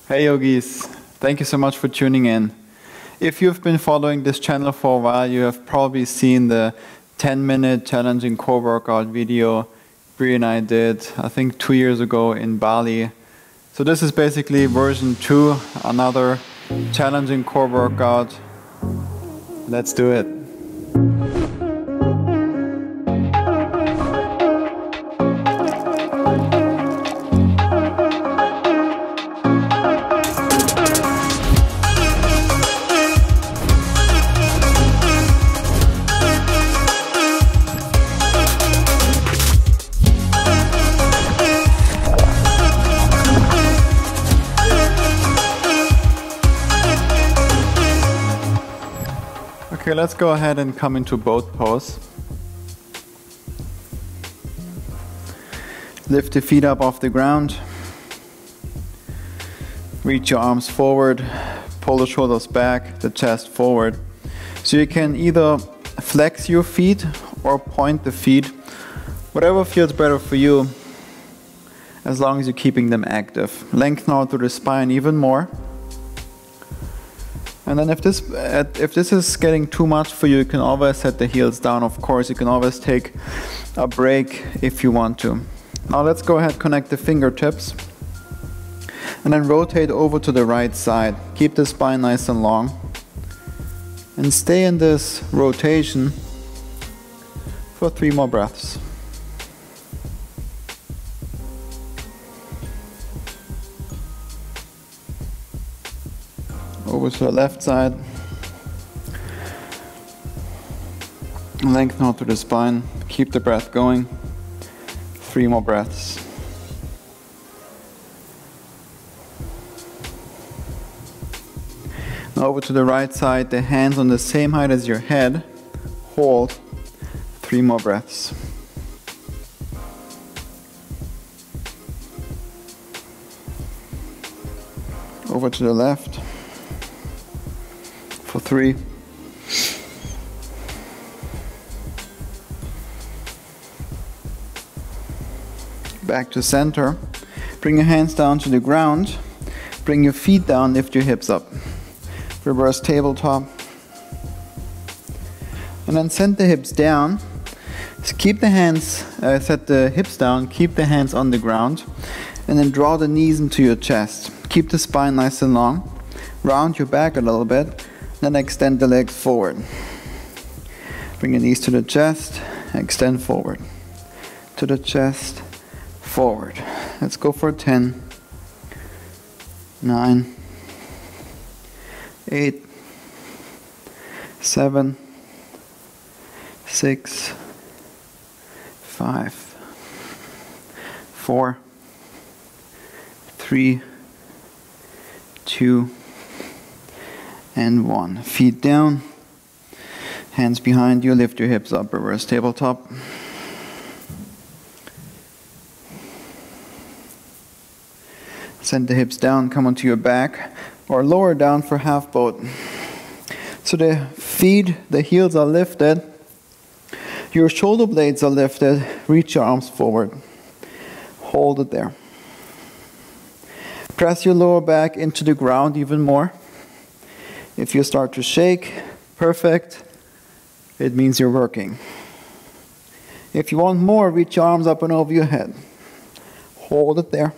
Hey yogis, thank you so much for tuning in. If you've been following this channel for a while, you have probably seen the 10-minute challenging core workout video Bri and I did, I think 2 years ago in Bali. So this is basically version 2, another challenging core workout. Let's do it. Okay, let's go ahead and come into boat pose. Lift the feet up off the ground. Reach your arms forward. Pull the shoulders back, the chest forward. So you can either flex your feet or point the feet. Whatever feels better for you, as long as you're keeping them active. Lengthen out through the spine even more. And then if this is getting too much for you, you can always set the heels down. Of course, you can always take a break if you want to. Now let's go ahead, connect the fingertips. And then rotate over to the right side. Keep the spine nice and long. And stay in this rotation for 3 more breaths. Over to the left side. Lengthen out to the spine. Keep the breath going. 3 more breaths. Now over to the right side. The hands on the same height as your head. Hold. 3 more breaths. Over to the left. For 3. Back to center. Bring your hands down to the ground. Bring your feet down, lift your hips up. Reverse tabletop. And then send the hips down. So keep the hands, set the hips down, keep the hands on the ground. And then draw the knees into your chest. Keep the spine nice and long. Round your back a little bit. Then extend the legs forward. Bring your knees to the chest, extend forward. To the chest, forward. Let's go for 10, 9, 8, 7, 6, 5, 4, 3, 2, and 1. Feet down, hands behind you, lift your hips up, reverse tabletop. Send the hips down, come onto your back, or lower down for half boat. So the feet, the heels are lifted, your shoulder blades are lifted, reach your arms forward. Hold it there. Press your lower back into the ground even more. If you start to shake, perfect, it means you're working. If you want more, reach your arms up and over your head. Hold it there.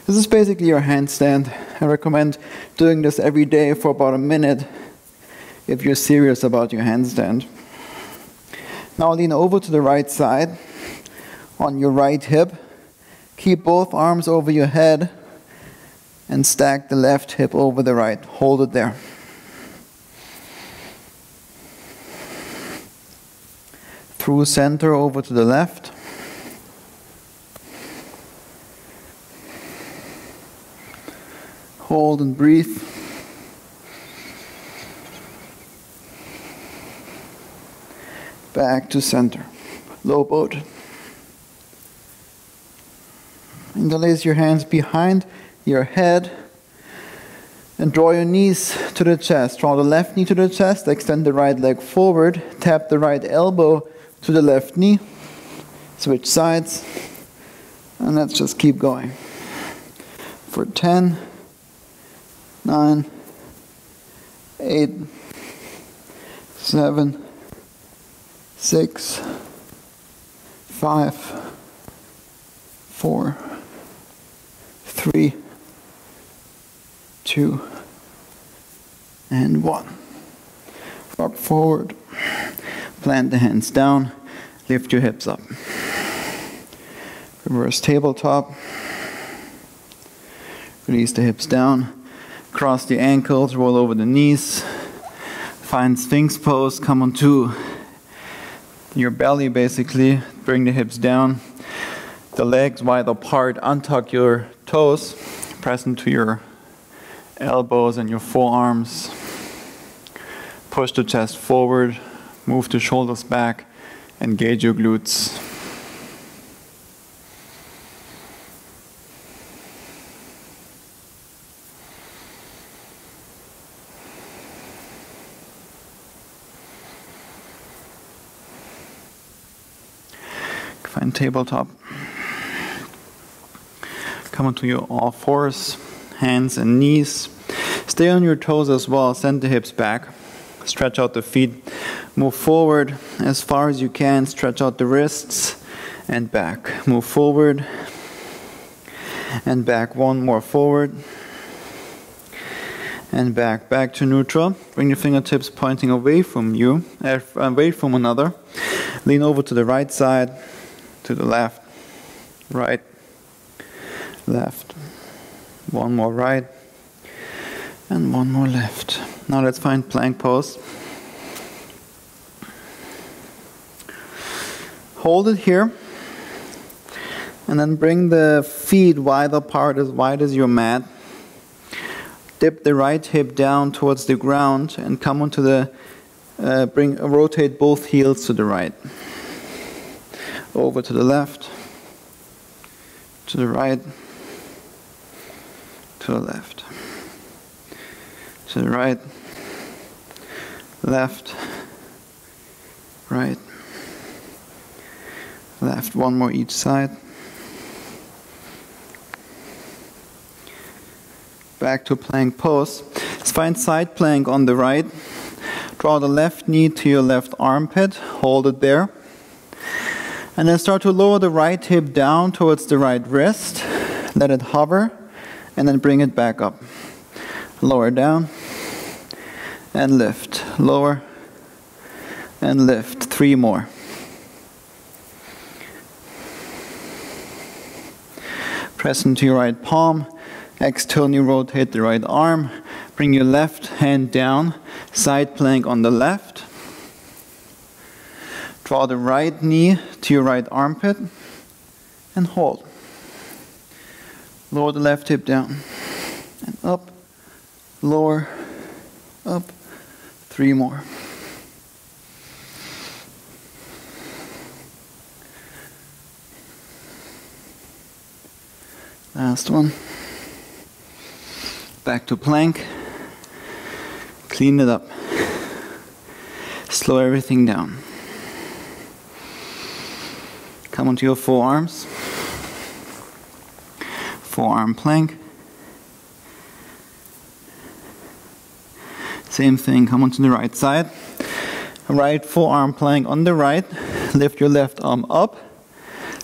This is basically your handstand. I recommend doing this every day for about a minute if you're serious about your handstand. Now lean over to the right side on your right hip. Keep both arms over your head. And stack the left hip over the right. Hold it there. Through center over to the left. Hold and breathe. Back to center. Low boat. Interlace your hands behind your head and draw your knees to the chest. Draw the left knee to the chest, extend the right leg forward, tap the right elbow to the left knee, switch sides, and let's just keep going. for 10, 9, 8, 7, 6, 5, 4, 3, 2, and 1. Rock forward, plant the hands down, lift your hips up. Reverse tabletop, release the hips down, cross the ankles, roll over the knees, find Sphinx pose, come onto your belly basically, bring the hips down, the legs wide apart, untuck your toes, press into your elbows and your forearms, push the chest forward, move the shoulders back, engage your glutes. Find tabletop. Come onto your all fours, hands and knees. Stay on your toes as well, send the hips back. Stretch out the feet, move forward as far as you can, stretch out the wrists and back. Move forward and back, one more forward and back. Back to neutral. Bring your fingertips pointing away from you, away from another. Lean over to the right side, to the left, right, left. One more right and one more left. Now let's find plank pose. Hold it here and then bring the feet wide apart, as wide as your mat. Dip the right hip down towards the ground and come onto the, rotate both heels to the right. Over to the left, to the right, to the left, to the right, left, right, left. One more each side. Back to plank pose. Let's find side plank on the right. Draw the left knee to your left armpit. Hold it there. And then start to lower the right hip down towards the right wrist. Let it hover, and then bring it back up. Lower down, and lift. Lower, and lift. 3 more. Press into your right palm. Externally rotate the right arm. Bring your left hand down. Side plank on the left. Draw the right knee to your right armpit and hold. Lower the left hip down and up, lower, up. 3 more. Last one. Back to plank. Clean it up. Slow everything down. Come onto your forearms. Forearm plank. Same thing, come onto the right side. Right forearm plank on the right. Lift your left arm up.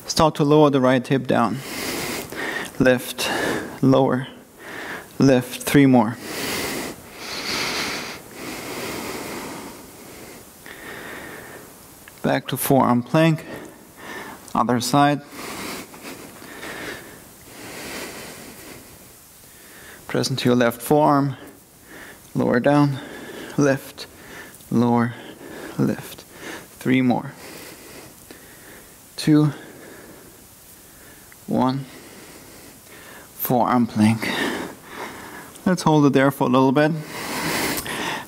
Start to lower the right hip down. Lift, lower, lift. 3 more. Back to forearm plank. Other side. Press into your left forearm. Lower down. Lift. Lower. Lift. 3 more. 2. 1. Forearm plank. Let's hold it there for a little bit.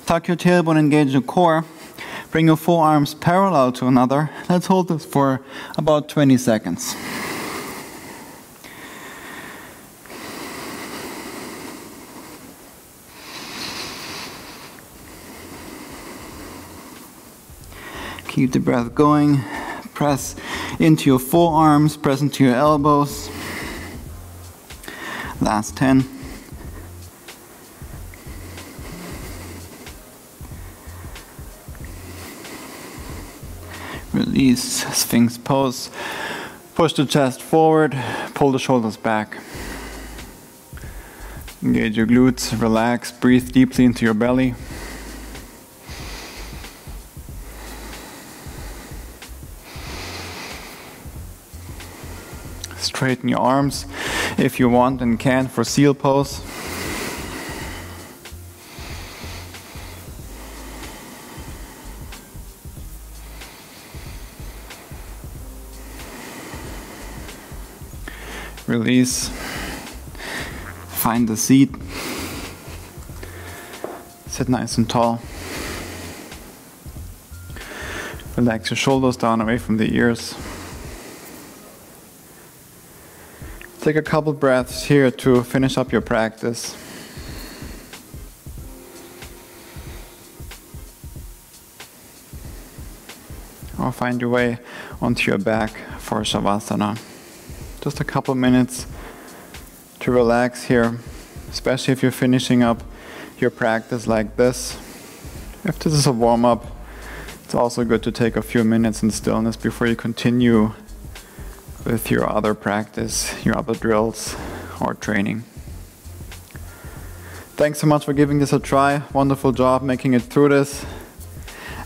Tuck your tailbone, engage the core. Bring your forearms parallel to another. Let's hold this for about 20 seconds. Keep the breath going. Press into your forearms, press into your elbows. Last 10. Release, Sphinx pose. Push the chest forward, pull the shoulders back. Engage your glutes, relax, breathe deeply into your belly. Straighten your arms if you want and can for seal pose. Release. Find the seat. Sit nice and tall. Relax your shoulders down away from the ears. Take a couple breaths here to finish up your practice. Or find your way onto your back for Shavasana. Just a couple minutes to relax here, especially if you're finishing up your practice like this. If this is a warm-up, it's also good to take a few minutes in stillness before you continue with your other practice, your other drills or training. Thanks so much for giving this a try. Wonderful job making it through this.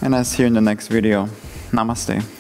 And I'll see you in the next video. Namaste.